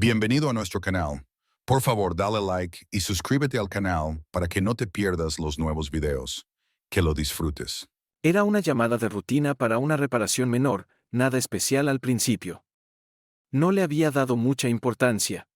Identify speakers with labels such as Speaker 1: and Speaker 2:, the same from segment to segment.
Speaker 1: Bienvenido a nuestro canal. Por favor, dale like y suscríbete al canal para que no te pierdas los nuevos videos. Que lo disfrutes.
Speaker 2: Era una llamada de rutina para una reparación menor, nada especial al principio. No le había dado mucha importancia.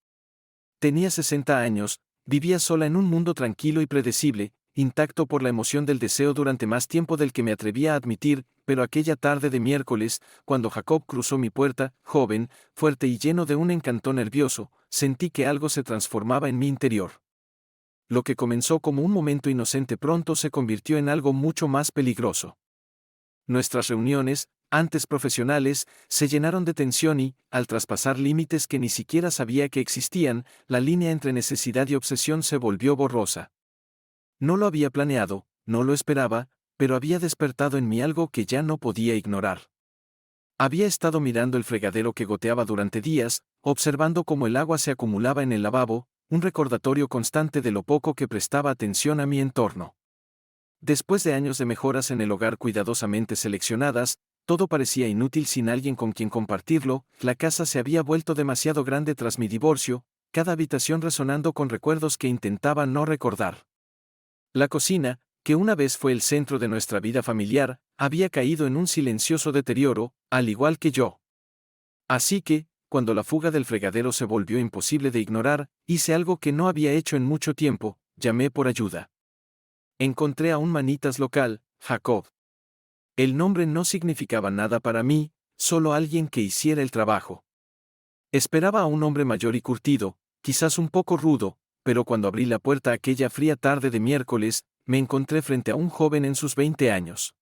Speaker 2: Tenía 60 años, vivía sola en un mundo tranquilo y predecible, intacto por la emoción del deseo durante más tiempo del que me atrevía a admitir, pero aquella tarde de miércoles, cuando Jacob cruzó mi puerta, joven, fuerte y lleno de un encanto nervioso, sentí que algo se transformaba en mi interior. Lo que comenzó como un momento inocente pronto se convirtió en algo mucho más peligroso. Nuestras reuniones, antes profesionales, se llenaron de tensión y, al traspasar límites que ni siquiera sabía que existían, la línea entre necesidad y obsesión se volvió borrosa. No lo había planeado, no lo esperaba, pero había despertado en mí algo que ya no podía ignorar. Había estado mirando el fregadero que goteaba durante días, observando cómo el agua se acumulaba en el lavabo, un recordatorio constante de lo poco que prestaba atención a mi entorno. Después de años de mejoras en el hogar cuidadosamente seleccionadas, todo parecía inútil sin alguien con quien compartirlo, la casa se había vuelto demasiado grande tras mi divorcio, cada habitación resonando con recuerdos que intentaba no recordar. La cocina, que una vez fue el centro de nuestra vida familiar, había caído en un silencioso deterioro, al igual que yo. Así que, cuando la fuga del fregadero se volvió imposible de ignorar, hice algo que no había hecho en mucho tiempo, llamé por ayuda. Encontré a un manitas local, Jacob. El nombre no significaba nada para mí, solo alguien que hiciera el trabajo. Esperaba a un hombre mayor y curtido, quizás un poco rudo, pero cuando abrí la puerta aquella fría tarde de miércoles, me encontré frente a un joven en sus 20 años.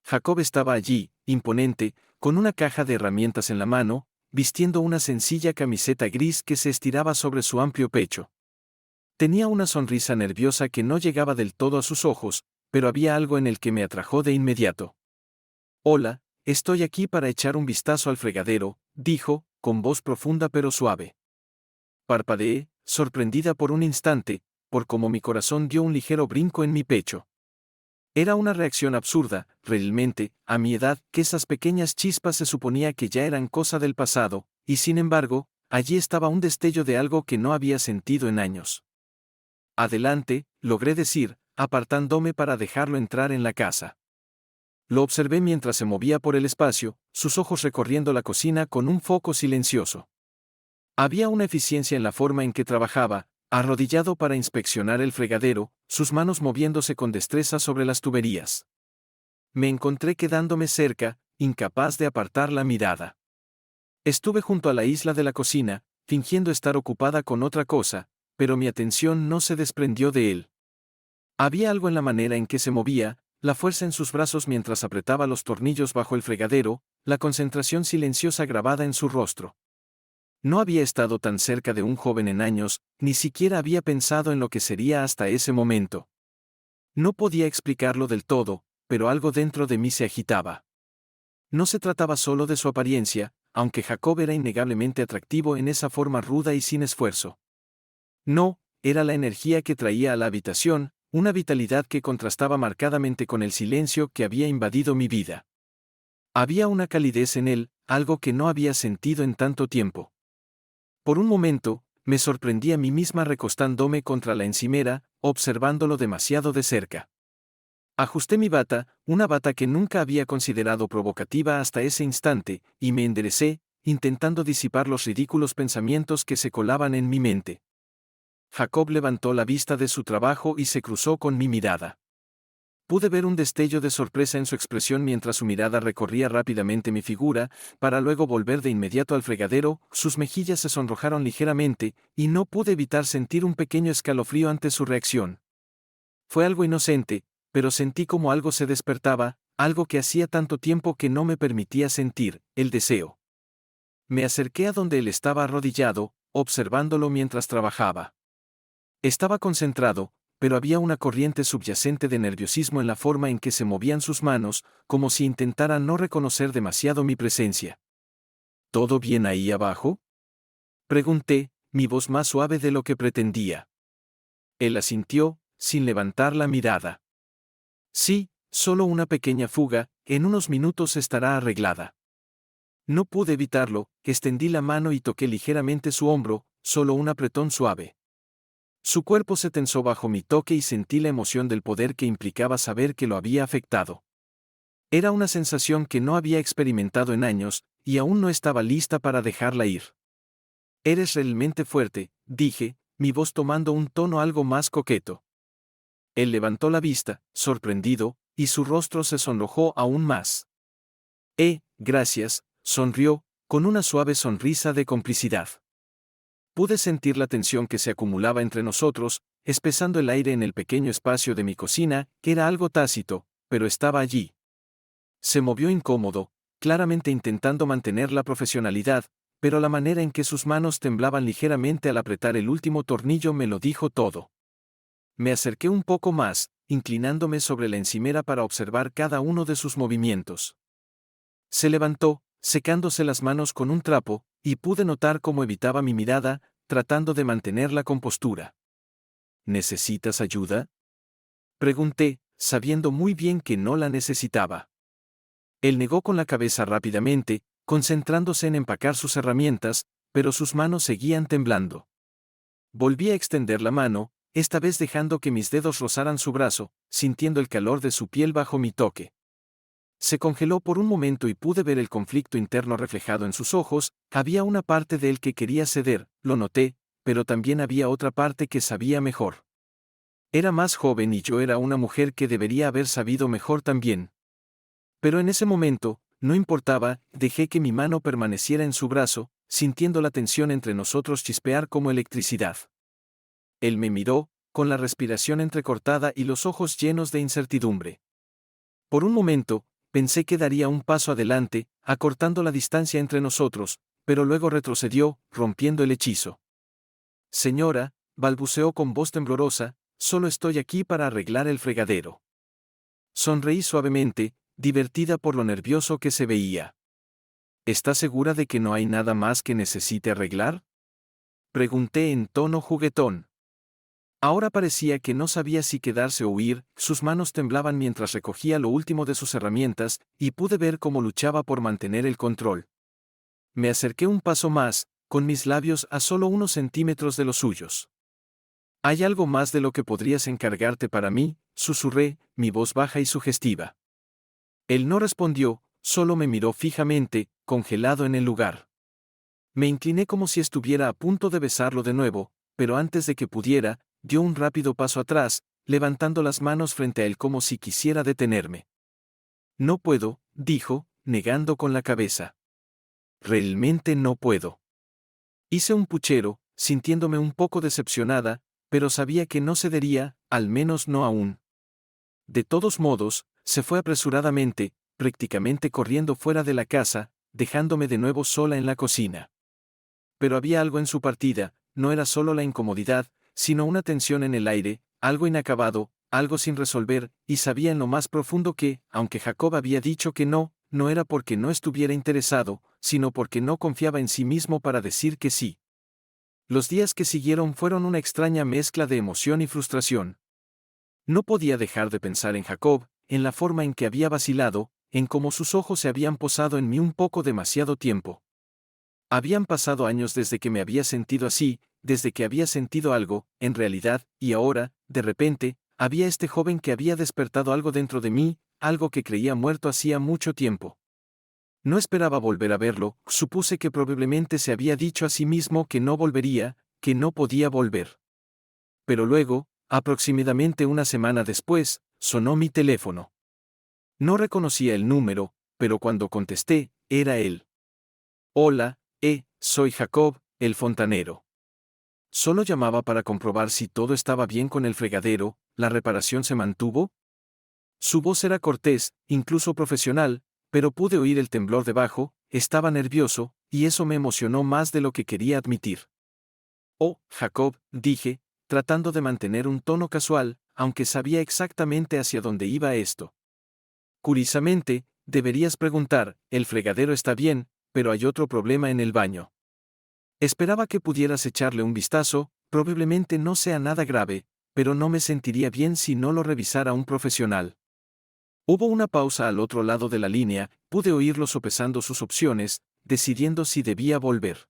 Speaker 2: Jacob estaba allí, imponente, con una caja de herramientas en la mano, vistiendo una sencilla camiseta gris que se estiraba sobre su amplio pecho. Tenía una sonrisa nerviosa que no llegaba del todo a sus ojos, pero había algo en el que me atrajo de inmediato. Hola, estoy aquí para echar un vistazo al fregadero, dijo, con voz profunda pero suave. Parpadeé, sorprendida por un instante, por cómo mi corazón dio un ligero brinco en mi pecho. Era una reacción absurda, realmente, a mi edad, que esas pequeñas chispas se suponía que ya eran cosa del pasado, y sin embargo, allí estaba un destello de algo que no había sentido en años. Adelante, logré decir, apartándome para dejarlo entrar en la casa. Lo observé mientras se movía por el espacio, sus ojos recorriendo la cocina con un foco silencioso. Había una eficiencia en la forma en que trabajaba, arrodillado para inspeccionar el fregadero, sus manos moviéndose con destreza sobre las tuberías. Me encontré quedándome cerca, incapaz de apartar la mirada. Estuve junto a la isla de la cocina, fingiendo estar ocupada con otra cosa, pero mi atención no se desprendió de él. Había algo en la manera en que se movía, la fuerza en sus brazos mientras apretaba los tornillos bajo el fregadero, la concentración silenciosa grabada en su rostro. No había estado tan cerca de un joven en años, ni siquiera había pensado en lo que sería hasta ese momento. No podía explicarlo del todo, pero algo dentro de mí se agitaba. No se trataba solo de su apariencia, aunque Jacob era innegablemente atractivo en esa forma ruda y sin esfuerzo. No, era la energía que traía a la habitación, una vitalidad que contrastaba marcadamente con el silencio que había invadido mi vida. Había una calidez en él, algo que no había sentido en tanto tiempo. Por un momento, me sorprendí a mí misma recostándome contra la encimera, observándolo demasiado de cerca. Ajusté mi bata, una bata que nunca había considerado provocativa hasta ese instante, y me enderecé, intentando disipar los ridículos pensamientos que se colaban en mi mente. Jacob levantó la vista de su trabajo y se cruzó con mi mirada. Pude ver un destello de sorpresa en su expresión mientras su mirada recorría rápidamente mi figura, para luego volver de inmediato al fregadero, sus mejillas se sonrojaron ligeramente, y no pude evitar sentir un pequeño escalofrío ante su reacción. Fue algo inocente, pero sentí como algo se despertaba, algo que hacía tanto tiempo que no me permitía sentir, el deseo. Me acerqué a donde él estaba arrodillado, observándolo mientras trabajaba. Estaba concentrado, pero había una corriente subyacente de nerviosismo en la forma en que se movían sus manos, como si intentara no reconocer demasiado mi presencia. ¿Todo bien ahí abajo?, pregunté, mi voz más suave de lo que pretendía. Él asintió, sin levantar la mirada. Sí, solo una pequeña fuga, en unos minutos estará arreglada. No pude evitarlo, extendí la mano y toqué ligeramente su hombro, solo un apretón suave. Su cuerpo se tensó bajo mi toque y sentí la emoción del poder que implicaba saber que lo había afectado. Era una sensación que no había experimentado en años, y aún no estaba lista para dejarla ir. Eres realmente fuerte, dije, mi voz tomando un tono algo más coqueto. Él levantó la vista, sorprendido, y su rostro se sonrojó aún más. Gracias, sonrió, con una suave sonrisa de complicidad. Pude sentir la tensión que se acumulaba entre nosotros, espesando el aire en el pequeño espacio de mi cocina, que era algo tácito, pero estaba allí. Se movió incómodo, claramente intentando mantener la profesionalidad, pero la manera en que sus manos temblaban ligeramente al apretar el último tornillo me lo dijo todo. Me acerqué un poco más, inclinándome sobre la encimera para observar cada uno de sus movimientos. Se levantó, secándose las manos con un trapo, y pude notar cómo evitaba mi mirada, tratando de mantener la compostura. ¿Necesitas ayuda?, pregunté, sabiendo muy bien que no la necesitaba. Él negó con la cabeza rápidamente, concentrándose en empacar sus herramientas, pero sus manos seguían temblando. Volví a extender la mano, esta vez dejando que mis dedos rozaran su brazo, sintiendo el calor de su piel bajo mi toque. Se congeló por un momento y pude ver el conflicto interno reflejado en sus ojos. Había una parte de él que quería ceder, lo noté, pero también había otra parte que sabía mejor. Era más joven y yo era una mujer que debería haber sabido mejor también. Pero en ese momento, no importaba, dejé que mi mano permaneciera en su brazo, sintiendo la tensión entre nosotros chispear como electricidad. Él me miró, con la respiración entrecortada y los ojos llenos de incertidumbre. Por un momento, pensé que daría un paso adelante, acortando la distancia entre nosotros, pero luego retrocedió, rompiendo el hechizo. Señora, balbuceó con voz temblorosa, solo estoy aquí para arreglar el fregadero. Sonreí suavemente, divertida por lo nervioso que se veía. ¿Está segura de que no hay nada más que necesite arreglar?, pregunté en tono juguetón. Ahora parecía que no sabía si quedarse o huir, sus manos temblaban mientras recogía lo último de sus herramientas, y pude ver cómo luchaba por mantener el control. Me acerqué un paso más, con mis labios a solo unos centímetros de los suyos. ¿Hay algo más de lo que podrías encargarte para mí?, susurré, mi voz baja y sugestiva. Él no respondió, solo me miró fijamente, congelado en el lugar. Me incliné como si estuviera a punto de besarlo de nuevo, pero antes de que pudiera, dio un rápido paso atrás, levantando las manos frente a él como si quisiera detenerme. No puedo, dijo, negando con la cabeza. Realmente no puedo. Hice un puchero, sintiéndome un poco decepcionada, pero sabía que no cedería, al menos no aún. De todos modos, se fue apresuradamente, prácticamente corriendo fuera de la casa, dejándome de nuevo sola en la cocina. Pero había algo en su partida, no era solo la incomodidad, sino una tensión en el aire, algo inacabado, algo sin resolver, y sabía en lo más profundo que, aunque Jacob había dicho que no, no era porque no estuviera interesado, sino porque no confiaba en sí mismo para decir que sí. Los días que siguieron fueron una extraña mezcla de emoción y frustración. No podía dejar de pensar en Jacob, en la forma en que había vacilado, en cómo sus ojos se habían posado en mí un poco demasiado tiempo. Habían pasado años desde que me había sentido así, desde que había sentido algo, en realidad, y ahora, de repente, había este joven que había despertado algo dentro de mí, algo que creía muerto hacía mucho tiempo. No esperaba volver a verlo, supuse que probablemente se había dicho a sí mismo que no volvería, que no podía volver. Pero luego, aproximadamente una semana después, sonó mi teléfono. No reconocía el número, pero cuando contesté, era él. Hola, soy Jacob, el fontanero. Solo llamaba para comprobar si todo estaba bien con el fregadero. ¿La reparación se mantuvo? Su voz era cortés, incluso profesional, pero pude oír el temblor debajo. Estaba nervioso, y eso me emocionó más de lo que quería admitir. Oh, Jacob, dije, tratando de mantener un tono casual, aunque sabía exactamente hacia dónde iba esto. Curiosamente, deberías preguntar, el fregadero está bien, pero hay otro problema en el baño. Esperaba que pudieras echarle un vistazo, probablemente no sea nada grave, pero no me sentiría bien si no lo revisara un profesional. Hubo una pausa al otro lado de la línea, pude oírlo sopesando sus opciones, decidiendo si debía volver.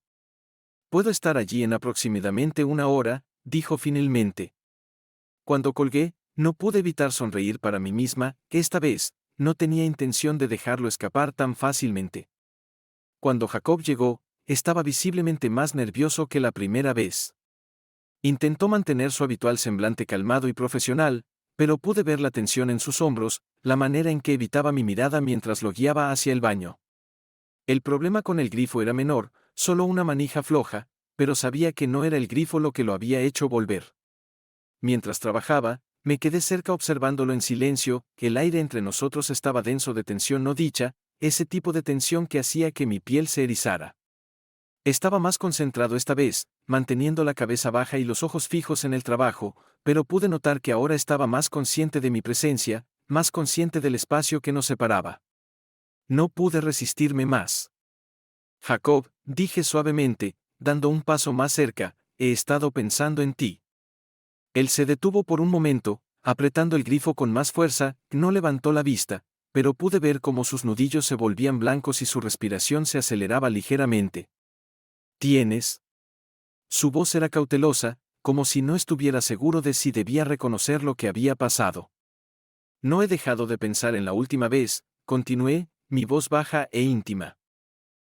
Speaker 2: «Puedo estar allí en aproximadamente 1 hora», dijo finalmente. Cuando colgué, no pude evitar sonreír para mí misma, que esta vez, no tenía intención de dejarlo escapar tan fácilmente. Cuando Jacob llegó, estaba visiblemente más nervioso que la primera vez. Intentó mantener su habitual semblante calmado y profesional, pero pude ver la tensión en sus hombros, la manera en que evitaba mi mirada mientras lo guiaba hacia el baño. El problema con el grifo era menor, solo una manija floja, pero sabía que no era el grifo lo que lo había hecho volver. Mientras trabajaba, me quedé cerca observándolo en silencio, el aire entre nosotros estaba denso de tensión no dicha, ese tipo de tensión que hacía que mi piel se erizara. Estaba más concentrado esta vez, manteniendo la cabeza baja y los ojos fijos en el trabajo, pero pude notar que ahora estaba más consciente de mi presencia, más consciente del espacio que nos separaba. No pude resistirme más. «Jacob», dije suavemente, dando un paso más cerca, «he estado pensando en ti». Él se detuvo por un momento, apretando el grifo con más fuerza, no levantó la vista, pero pude ver cómo sus nudillos se volvían blancos y su respiración se aceleraba ligeramente. «¿Tienes?» Su voz era cautelosa, como si no estuviera seguro de si debía reconocer lo que había pasado. «No he dejado de pensar en la última vez», continué, mi voz baja e íntima.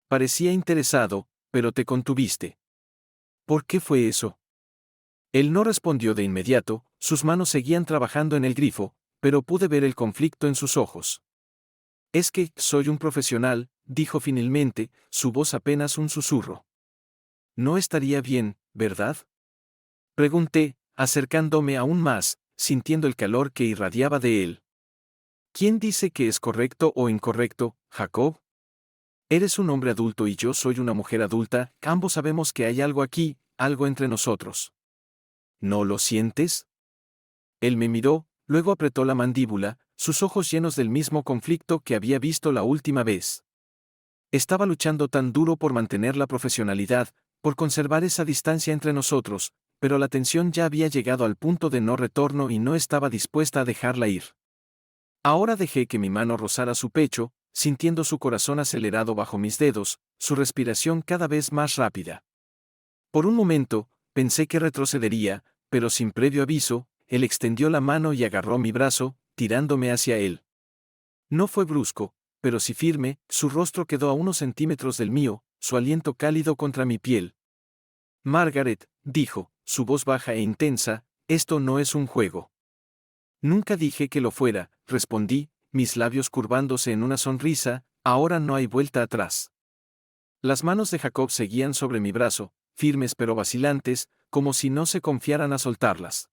Speaker 2: Parecía interesado, pero te contuviste. ¿Por qué fue eso? Él no respondió de inmediato, sus manos seguían trabajando en el grifo, pero pude ver el conflicto en sus ojos. «Es que, soy un profesional», dijo finalmente, su voz apenas un susurro. «No estaría bien, ¿verdad?», pregunté, acercándome aún más, sintiendo el calor que irradiaba de él. «¿Quién dice que es correcto o incorrecto, Jacob? Eres un hombre adulto y yo soy una mujer adulta, ambos sabemos que hay algo aquí, algo entre nosotros. ¿No lo sientes?». Él me miró, luego apretó la mandíbula, sus ojos llenos del mismo conflicto que había visto la última vez. Estaba luchando tan duro por mantener la profesionalidad, por conservar esa distancia entre nosotros, pero la tensión ya había llegado al punto de no retorno y no estaba dispuesta a dejarla ir. Ahora dejé que mi mano rozara su pecho, sintiendo su corazón acelerado bajo mis dedos, su respiración cada vez más rápida. Por un momento, pensé que retrocedería, pero sin previo aviso, él extendió la mano y agarró mi brazo, tirándome hacia él. No fue brusco, pero sí firme, su rostro quedó a unos centímetros del mío, su aliento cálido contra mi piel. «Margaret», dijo, su voz baja e intensa, «esto no es un juego». «Nunca dije que lo fuera», respondí, mis labios curvándose en una sonrisa, «ahora no hay vuelta atrás». Las manos de Jacob seguían sobre mi brazo, firmes pero vacilantes, como si no se confiaran a soltarlas.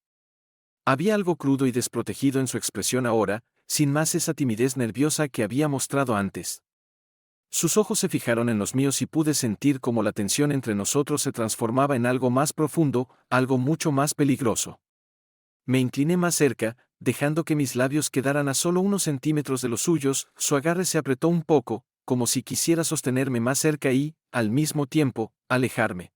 Speaker 2: Había algo crudo y desprotegido en su expresión ahora, sin más esa timidez nerviosa que había mostrado antes. Sus ojos se fijaron en los míos y pude sentir cómo la tensión entre nosotros se transformaba en algo más profundo, algo mucho más peligroso. Me incliné más cerca, dejando que mis labios quedaran a solo unos centímetros de los suyos, su agarre se apretó un poco, como si quisiera sostenerme más cerca y, al mismo tiempo, alejarme.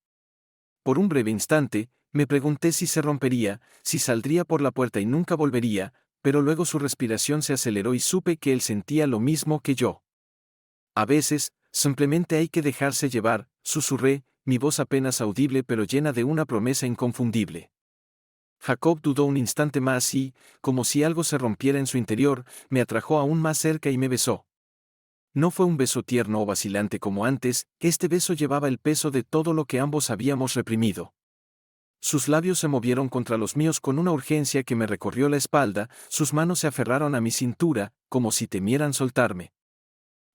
Speaker 2: Por un breve instante, me pregunté si se rompería, si saldría por la puerta y nunca volvería, pero luego su respiración se aceleró y supe que él sentía lo mismo que yo. «A veces, simplemente hay que dejarse llevar», susurré, mi voz apenas audible pero llena de una promesa inconfundible. Jacob dudó un instante más y, como si algo se rompiera en su interior, me atrajo aún más cerca y me besó. No fue un beso tierno o vacilante como antes, este beso llevaba el peso de todo lo que ambos habíamos reprimido. Sus labios se movieron contra los míos con una urgencia que me recorrió la espalda, sus manos se aferraron a mi cintura, como si temieran soltarme.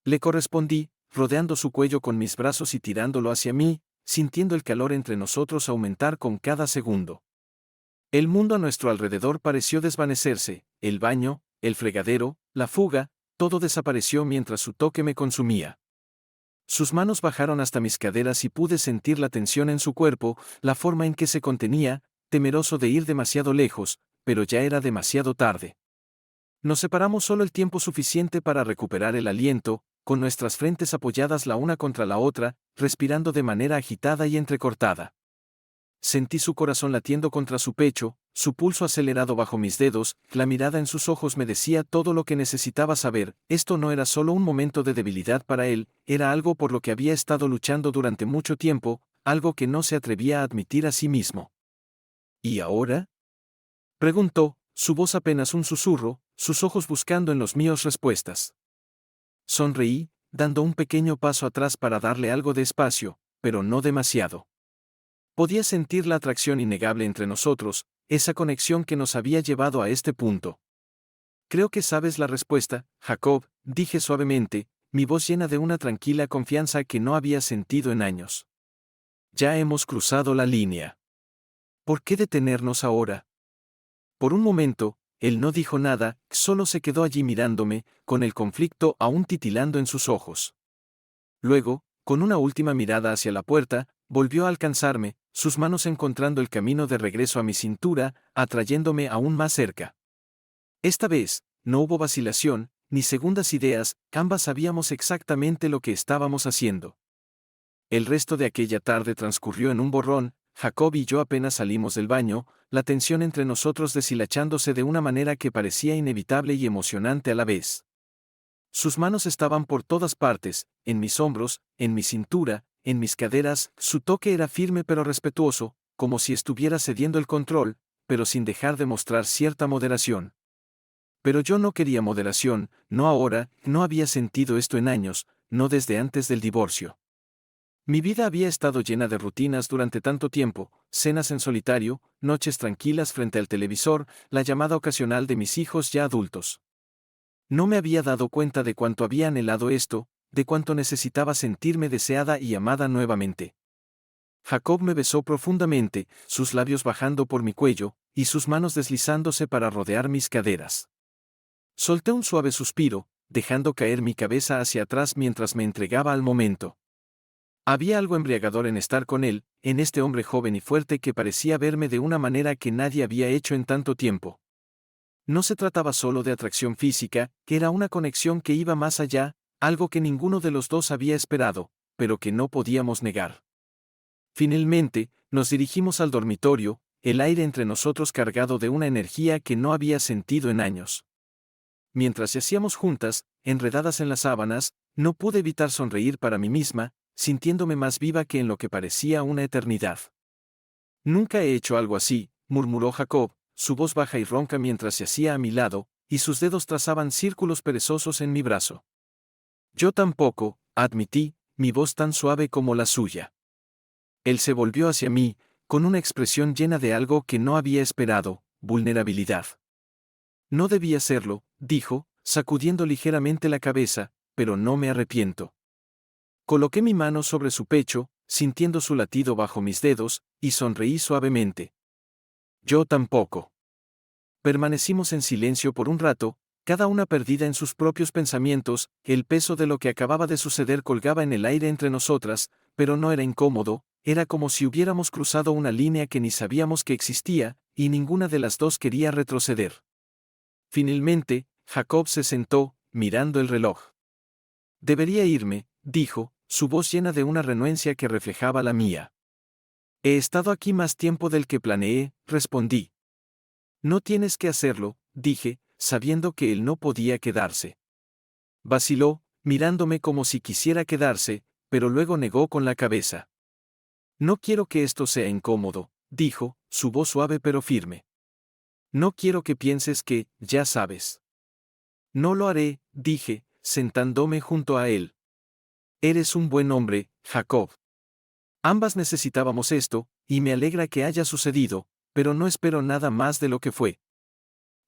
Speaker 2: Le correspondí, rodeando su cuello con mis brazos y tirándolo hacia mí, sintiendo el calor entre nosotros aumentar con cada segundo. El mundo a nuestro alrededor pareció desvanecerse, el baño, el fregadero, la fuga, todo desapareció mientras su toque me consumía. Sus manos bajaron hasta mis caderas y pude sentir la tensión en su cuerpo, la forma en que se contenía, temeroso de ir demasiado lejos, pero ya era demasiado tarde. Nos separamos solo el tiempo suficiente para recuperar el aliento, con nuestras frentes apoyadas la una contra la otra, respirando de manera agitada y entrecortada. Sentí su corazón latiendo contra su pecho, su pulso acelerado bajo mis dedos, la mirada en sus ojos me decía todo lo que necesitaba saber. Esto no era solo un momento de debilidad para él, era algo por lo que había estado luchando durante mucho tiempo, algo que no se atrevía a admitir a sí mismo. ¿Y ahora?, preguntó, su voz apenas un susurro, sus ojos buscando en los míos respuestas. Sonreí, dando un pequeño paso atrás para darle algo de espacio, pero no demasiado. Podía sentir la atracción innegable entre nosotros, esa conexión que nos había llevado a este punto. Creo que sabes la respuesta, Jacob, dije suavemente, mi voz llena de una tranquila confianza que no había sentido en años. Ya hemos cruzado la línea. ¿Por qué detenernos ahora? Por un momento, él no dijo nada, solo se quedó allí mirándome, con el conflicto aún titilando en sus ojos. Luego, con una última mirada hacia la puerta, volvió a alcanzarme, sus manos encontrando el camino de regreso a mi cintura, atrayéndome aún más cerca. Esta vez, no hubo vacilación, ni segundas ideas, ambas sabíamos exactamente lo que estábamos haciendo. El resto de aquella tarde transcurrió en un borrón, Jacob y yo apenas salimos del baño, la tensión entre nosotros deshilachándose de una manera que parecía inevitable y emocionante a la vez. Sus manos estaban por todas partes, en mis hombros, en mi cintura, en mis caderas, su toque era firme pero respetuoso, como si estuviera cediendo el control, pero sin dejar de mostrar cierta moderación. Pero yo no quería moderación, no ahora, no había sentido esto en años, no desde antes del divorcio. Mi vida había estado llena de rutinas durante tanto tiempo, cenas en solitario, noches tranquilas frente al televisor, la llamada ocasional de mis hijos ya adultos. No me había dado cuenta de cuánto había anhelado esto, de cuánto necesitaba sentirme deseada y amada nuevamente. Jacob me besó profundamente, sus labios bajando por mi cuello, y sus manos deslizándose para rodear mis caderas. Solté un suave suspiro, dejando caer mi cabeza hacia atrás mientras me entregaba al momento. Había algo embriagador en estar con él, en este hombre joven y fuerte que parecía verme de una manera que nadie había hecho en tanto tiempo. No se trataba solo de atracción física, que era una conexión que iba más allá, algo que ninguno de los dos había esperado, pero que no podíamos negar. Finalmente, nos dirigimos al dormitorio, el aire entre nosotros cargado de una energía que no había sentido en años. Mientras yacíamos juntas, enredadas en las sábanas, no pude evitar sonreír para mí misma, sintiéndome más viva que en lo que parecía una eternidad. Nunca he hecho algo así, murmuró Jacob, su voz baja y ronca mientras yacía a mi lado, y sus dedos trazaban círculos perezosos en mi brazo. Yo tampoco, admití, mi voz tan suave como la suya. Él se volvió hacia mí, con una expresión llena de algo que no había esperado, vulnerabilidad. No debía serlo, dijo, sacudiendo ligeramente la cabeza, pero no me arrepiento. Coloqué mi mano sobre su pecho, sintiendo su latido bajo mis dedos, y sonreí suavemente. Yo tampoco. Permanecimos en silencio por un rato, cada una perdida en sus propios pensamientos, el peso de lo que acababa de suceder colgaba en el aire entre nosotras, pero no era incómodo, era como si hubiéramos cruzado una línea que ni sabíamos que existía, y ninguna de las dos quería retroceder. Finalmente, Jacob se sentó, mirando el reloj. Debería irme, dijo, su voz llena de una renuencia que reflejaba la mía. He estado aquí más tiempo del que planeé, respondí. No tienes que hacerlo, dije, sabiendo que él no podía quedarse. Vaciló, mirándome como si quisiera quedarse, pero luego negó con la cabeza. No quiero que esto sea incómodo, dijo, su voz suave pero firme. No quiero que pienses que, ya sabes. No lo haré, dije, sentándome junto a él. Eres un buen hombre, Jacob. Ambas necesitábamos esto, y me alegra que haya sucedido, pero no espero nada más de lo que fue.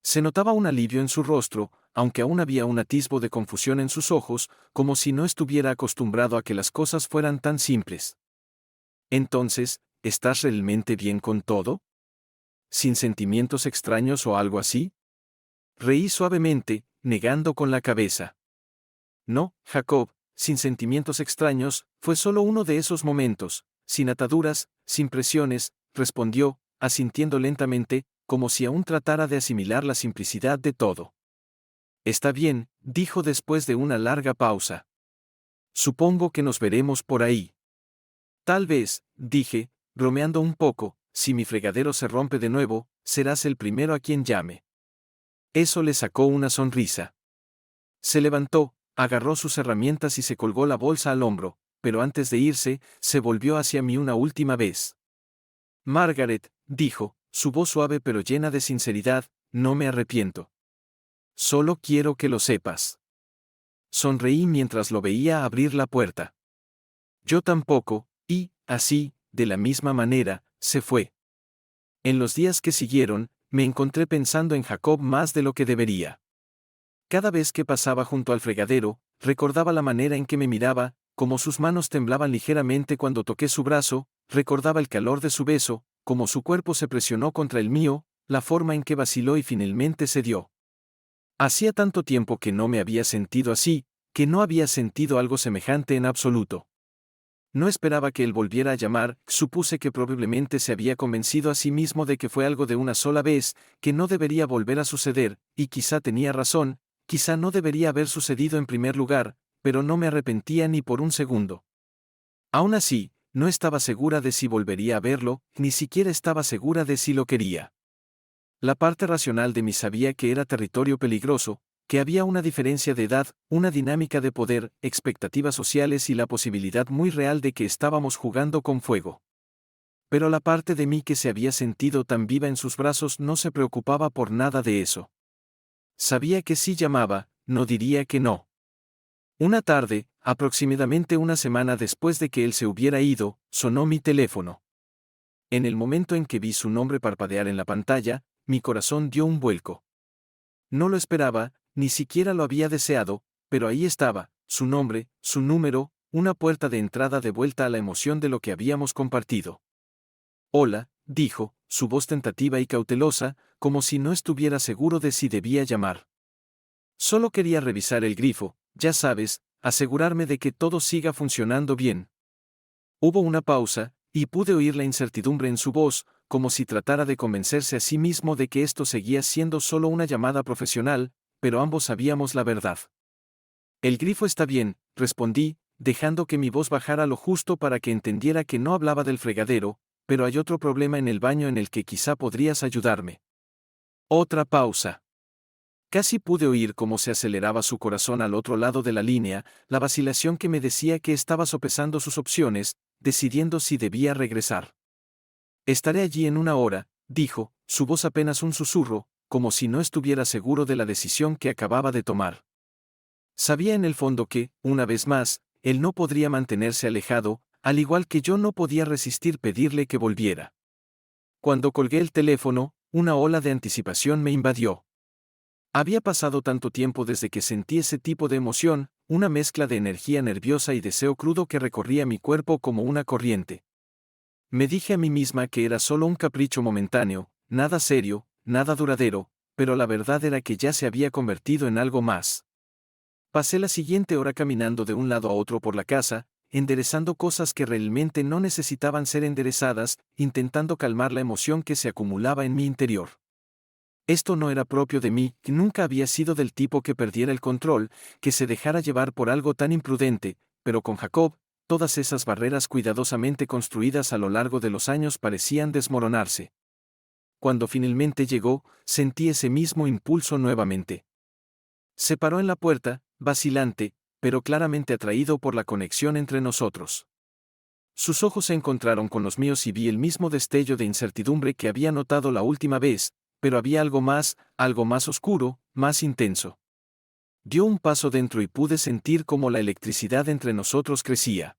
Speaker 2: Se notaba un alivio en su rostro, aunque aún había un atisbo de confusión en sus ojos, como si no estuviera acostumbrado a que las cosas fueran tan simples. Entonces, ¿estás realmente bien con todo? ¿Sin sentimientos extraños o algo así? Reí suavemente, negando con la cabeza. No, Jacob, sin sentimientos extraños, fue solo uno de esos momentos, sin ataduras, sin presiones, respondió, asintiendo lentamente, como si aún tratara de asimilar la simplicidad de todo. Está bien, dijo después de una larga pausa. Supongo que nos veremos por ahí. Tal vez, dije, bromeando un poco, si mi fregadero se rompe de nuevo, serás el primero a quien llame. Eso le sacó una sonrisa. Se levantó, agarró sus herramientas y se colgó la bolsa al hombro, pero antes de irse, se volvió hacia mí una última vez. Margaret, dijo, su voz suave pero llena de sinceridad, no me arrepiento. Solo quiero que lo sepas. Sonreí mientras lo veía abrir la puerta. Yo tampoco, y, así, de la misma manera, se fue. En los días que siguieron, me encontré pensando en Jacob más de lo que debería. Cada vez que pasaba junto al fregadero, recordaba la manera en que me miraba, como sus manos temblaban ligeramente cuando toqué su brazo, recordaba el calor de su beso, como su cuerpo se presionó contra el mío, la forma en que vaciló y finalmente cedió. Hacía tanto tiempo que no me había sentido así, que no había sentido algo semejante en absoluto. No esperaba que él volviera a llamar, supuse que probablemente se había convencido a sí mismo de que fue algo de una sola vez, que no debería volver a suceder, y quizá tenía razón, quizá no debería haber sucedido en primer lugar, pero no me arrepentía ni por un segundo. Aún así, no estaba segura de si volvería a verlo, ni siquiera estaba segura de si lo quería. La parte racional de mí sabía que era territorio peligroso, que había una diferencia de edad, una dinámica de poder, expectativas sociales y la posibilidad muy real de que estábamos jugando con fuego. Pero la parte de mí que se había sentido tan viva en sus brazos no se preocupaba por nada de eso. Sabía que si llamaba, no diría que no. Una tarde, aproximadamente una semana después de que él se hubiera ido, sonó mi teléfono. En el momento en que vi su nombre parpadear en la pantalla, mi corazón dio un vuelco. No lo esperaba, ni siquiera lo había deseado, pero ahí estaba, su nombre, su número, una puerta de entrada de vuelta a la emoción de lo que habíamos compartido. Hola, dijo, su voz tentativa y cautelosa, como si no estuviera seguro de si debía llamar. Solo quería revisar el grifo, ya sabes, asegurarme de que todo siga funcionando bien. Hubo una pausa, y pude oír la incertidumbre en su voz, como si tratara de convencerse a sí mismo de que esto seguía siendo solo una llamada profesional, pero ambos sabíamos la verdad. El grifo está bien, respondí, dejando que mi voz bajara lo justo para que entendiera que no hablaba del fregadero, pero hay otro problema en el baño en el que quizá podrías ayudarme. Otra pausa. Casi pude oír cómo se aceleraba su corazón al otro lado de la línea, la vacilación que me decía que estaba sopesando sus opciones, decidiendo si debía regresar. Estaré allí en una hora, dijo, su voz apenas un susurro, como si no estuviera seguro de la decisión que acababa de tomar. Sabía en el fondo que, una vez más, él no podría mantenerse alejado, al igual que yo no podía resistir pedirle que volviera. Cuando colgué el teléfono, una ola de anticipación me invadió. Había pasado tanto tiempo desde que sentí ese tipo de emoción, una mezcla de energía nerviosa y deseo crudo que recorría mi cuerpo como una corriente. Me dije a mí misma que era solo un capricho momentáneo, nada serio, nada duradero, pero la verdad era que ya se había convertido en algo más. Pasé la siguiente hora caminando de un lado a otro por la casa, enderezando cosas que realmente no necesitaban ser enderezadas, intentando calmar la emoción que se acumulaba en mi interior. Esto no era propio de mí, que nunca había sido del tipo que perdiera el control, que se dejara llevar por algo tan imprudente, pero con Jacob, todas esas barreras cuidadosamente construidas a lo largo de los años parecían desmoronarse. Cuando finalmente llegó, sentí ese mismo impulso nuevamente. Se paró en la puerta, vacilante, pero claramente atraído por la conexión entre nosotros. Sus ojos se encontraron con los míos y vi el mismo destello de incertidumbre que había notado la última vez, pero había algo más oscuro, más intenso. Dio un paso dentro y pude sentir cómo la electricidad entre nosotros crecía.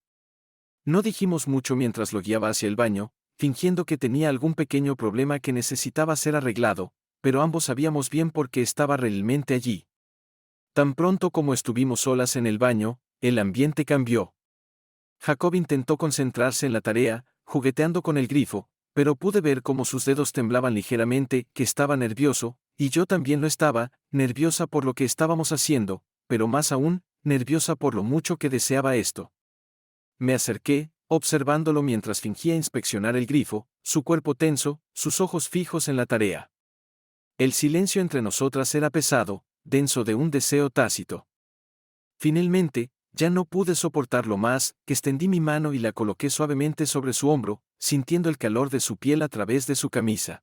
Speaker 2: No dijimos mucho mientras lo guiaba hacia el baño, fingiendo que tenía algún pequeño problema que necesitaba ser arreglado, pero ambos sabíamos bien por qué estaba realmente allí. Tan pronto como estuvimos solas en el baño, el ambiente cambió. Jacob intentó concentrarse en la tarea, jugueteando con el grifo, pero pude ver cómo sus dedos temblaban ligeramente, que estaba nervioso, y yo también lo estaba, nerviosa por lo que estábamos haciendo, pero más aún, nerviosa por lo mucho que deseaba esto. Me acerqué, observándolo mientras fingía inspeccionar el grifo, su cuerpo tenso, sus ojos fijos en la tarea. El silencio entre nosotras era pesado, denso de un deseo tácito. Finalmente, ya no pude soportarlo más, que extendí mi mano y la coloqué suavemente sobre su hombro, sintiendo el calor de su piel a través de su camisa.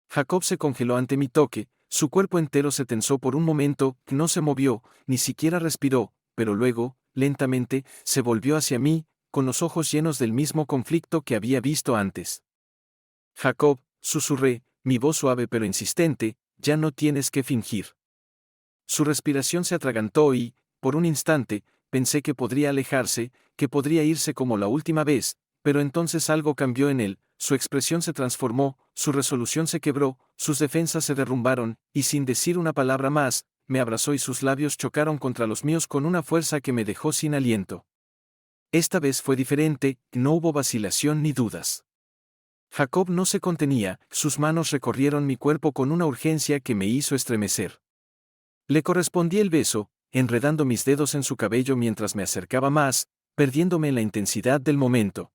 Speaker 2: Jacob se congeló ante mi toque, su cuerpo entero se tensó por un momento, no se movió, ni siquiera respiró, pero luego, lentamente, se volvió hacia mí, con los ojos llenos del mismo conflicto que había visto antes. Jacob, susurré, mi voz suave pero insistente, ya no tienes que fingir. Su respiración se atragantó y, por un instante, pensé que podría alejarse, que podría irse como la última vez, pero entonces algo cambió en él, su expresión se transformó, su resolución se quebró, sus defensas se derrumbaron, y sin decir una palabra más, me abrazó y sus labios chocaron contra los míos con una fuerza que me dejó sin aliento. Esta vez fue diferente, no hubo vacilación ni dudas. Jacob no se contenía, sus manos recorrieron mi cuerpo con una urgencia que me hizo estremecer. Le correspondí el beso, enredando mis dedos en su cabello mientras me acercaba más, perdiéndome en la intensidad del momento.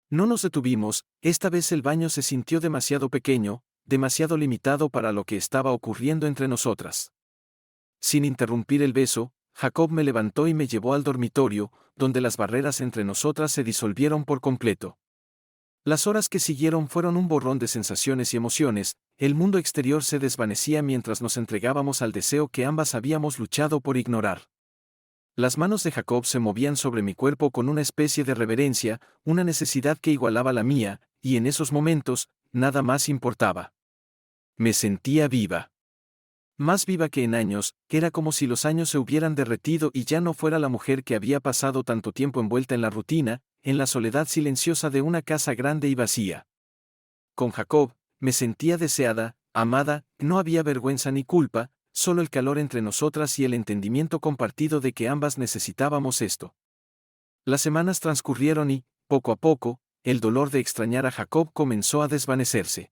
Speaker 2: No nos detuvimos, esta vez el baño se sintió demasiado pequeño, demasiado limitado para lo que estaba ocurriendo entre nosotras. Sin interrumpir el beso, Jacob me levantó y me llevó al dormitorio, donde las barreras entre nosotras se disolvieron por completo. Las horas que siguieron fueron un borrón de sensaciones y emociones, el mundo exterior se desvanecía mientras nos entregábamos al deseo que ambas habíamos luchado por ignorar. Las manos de Jacob se movían sobre mi cuerpo con una especie de reverencia, una necesidad que igualaba la mía, y en esos momentos, nada más importaba. Me sentía viva. Más viva que en años, que era como si los años se hubieran derretido y ya no fuera la mujer que había pasado tanto tiempo envuelta en la rutina, en la soledad silenciosa de una casa grande y vacía. Con Jacob, me sentía deseada, amada, no había vergüenza ni culpa, solo el calor entre nosotras y el entendimiento compartido de que ambas necesitábamos esto. Las semanas transcurrieron y, poco a poco, el dolor de extrañar a Jacob comenzó a desvanecerse.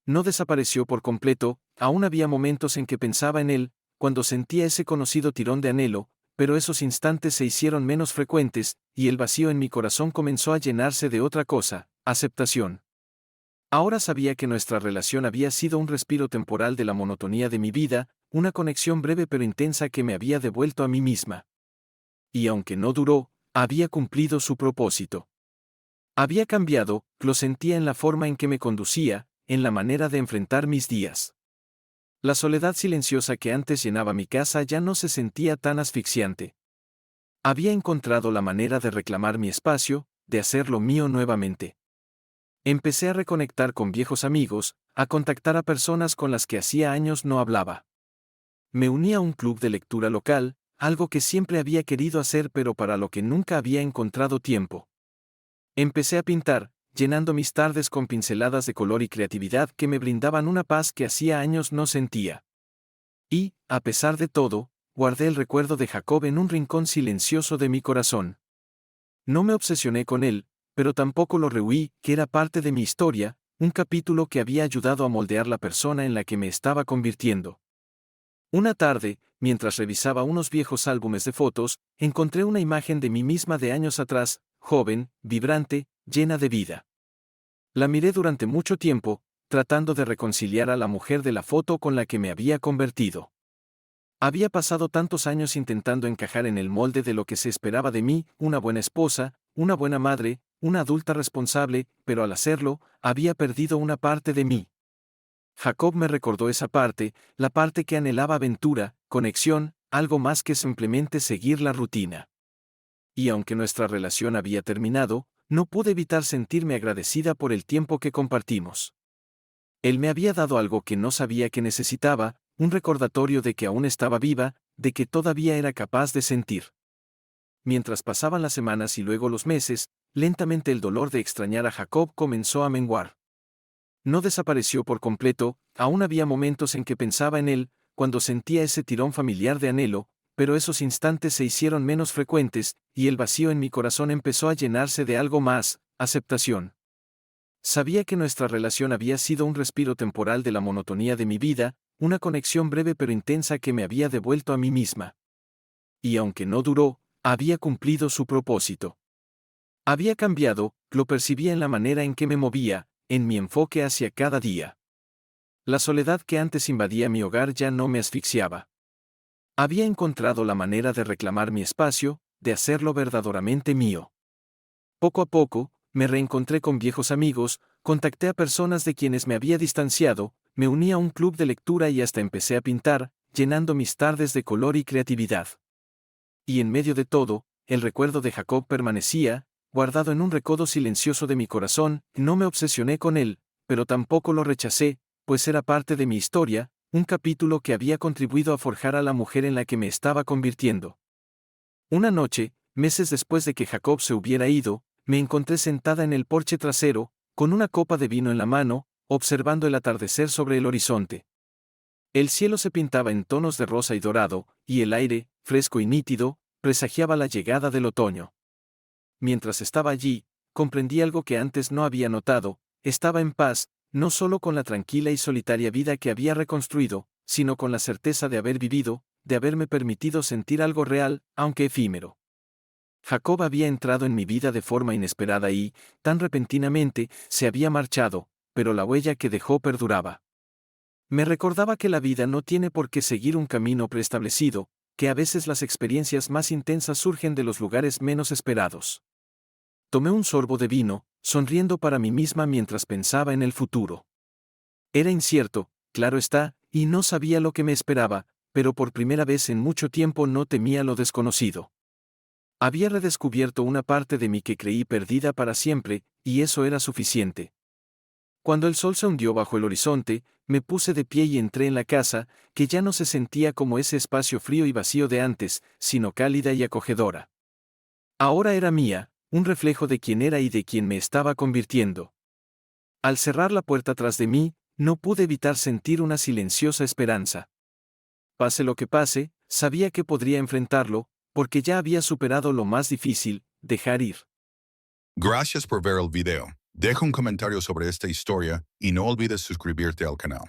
Speaker 2: No desapareció por completo, aún había momentos en que pensaba en él, cuando sentía ese conocido tirón de anhelo, pero esos instantes se hicieron menos frecuentes, y el vacío en mi corazón comenzó a llenarse de otra cosa, aceptación. Ahora sabía que nuestra relación había sido un respiro temporal de la monotonía de mi vida, una conexión breve pero intensa que me había devuelto a mí misma. Y aunque no duró, había cumplido su propósito. Había cambiado, lo sentía en la forma en que me conducía, en la manera de enfrentar mis días. La soledad silenciosa que antes llenaba mi casa ya no se sentía tan asfixiante. Había encontrado la manera de reclamar mi espacio, de hacerlo mío nuevamente. Empecé a reconectar con viejos amigos, a contactar a personas con las que hacía años no hablaba. Me uní a un club de lectura local, algo que siempre había querido hacer pero para lo que nunca había encontrado tiempo. Empecé a pintar, llenando mis tardes con pinceladas de color y creatividad que me brindaban una paz que hacía años no sentía. Y, a pesar de todo, guardé el recuerdo de Jacob en un rincón silencioso de mi corazón. No me obsesioné con él, pero tampoco lo rehuí, que era parte de mi historia, un capítulo que había ayudado a moldear la persona en la que me estaba convirtiendo. Una tarde, mientras revisaba unos viejos álbumes de fotos, encontré una imagen de mí misma de años atrás, joven, vibrante, llena de vida. La miré durante mucho tiempo, tratando de reconciliar a la mujer de la foto con la que me había convertido. Había pasado tantos años intentando encajar en el molde de lo que se esperaba de mí, una buena esposa, una buena madre, una adulta responsable, pero al hacerlo, había perdido una parte de mí. Jacob me recordó esa parte, la parte que anhelaba aventura, conexión, algo más que simplemente seguir la rutina. Y aunque nuestra relación había terminado, no pude evitar sentirme agradecida por el tiempo que compartimos. Él me había dado algo que no sabía que necesitaba, un recordatorio de que aún estaba viva, de que todavía era capaz de sentir. Mientras pasaban las semanas y luego los meses, lentamente el dolor de extrañar a Jacob comenzó a menguar. No desapareció por completo, aún había momentos en que pensaba en él, cuando sentía ese tirón familiar de anhelo, pero esos instantes se hicieron menos frecuentes, y el vacío en mi corazón empezó a llenarse de algo más, aceptación. Sabía que nuestra relación había sido un respiro temporal de la monotonía de mi vida, una conexión breve pero intensa que me había devuelto a mí misma. Y aunque no duró, había cumplido su propósito. Había cambiado, lo percibía en la manera en que me movía, en mi enfoque hacia cada día. La soledad que antes invadía mi hogar ya no me asfixiaba. Había encontrado la manera de reclamar mi espacio, de hacerlo verdaderamente mío. Poco a poco, me reencontré con viejos amigos, contacté a personas de quienes me había distanciado, me uní a un club de lectura y hasta empecé a pintar, llenando mis tardes de color y creatividad. Y en medio de todo, el recuerdo de Jacob permanecía, guardado en un recodo silencioso de mi corazón. No me obsesioné con él, pero tampoco lo rechacé, pues era parte de mi historia, un capítulo que había contribuido a forjar a la mujer en la que me estaba convirtiendo. Una noche, meses después de que Jacob se hubiera ido, me encontré sentada en el porche trasero, con una copa de vino en la mano, observando el atardecer sobre el horizonte. El cielo se pintaba en tonos de rosa y dorado, y el aire, fresco y nítido, presagiaba la llegada del otoño. Mientras estaba allí, comprendí algo que antes no había notado: estaba en paz, no solo con la tranquila y solitaria vida que había reconstruido, sino con la certeza de haber vivido, de haberme permitido sentir algo real, aunque efímero. Jacob había entrado en mi vida de forma inesperada y, tan repentinamente, se había marchado, pero la huella que dejó perduraba. Me recordaba que la vida no tiene por qué seguir un camino preestablecido, que a veces las experiencias más intensas surgen de los lugares menos esperados. Tomé un sorbo de vino, sonriendo para mí misma mientras pensaba en el futuro. Era incierto, claro está, y no sabía lo que me esperaba, pero por primera vez en mucho tiempo no temía lo desconocido. Había redescubierto una parte de mí que creí perdida para siempre, y eso era suficiente. Cuando el sol se hundió bajo el horizonte, me puse de pie y entré en la casa, que ya no se sentía como ese espacio frío y vacío de antes, sino cálida y acogedora. Ahora era mía, un reflejo de quién era y de quién me estaba convirtiendo. Al cerrar la puerta tras de mí, no pude evitar sentir una silenciosa esperanza. Pase lo que pase, sabía que podría enfrentarlo, porque ya había superado lo más difícil: dejar ir.
Speaker 1: Gracias por ver el video. Deja un comentario sobre esta historia y no olvides suscribirte al canal.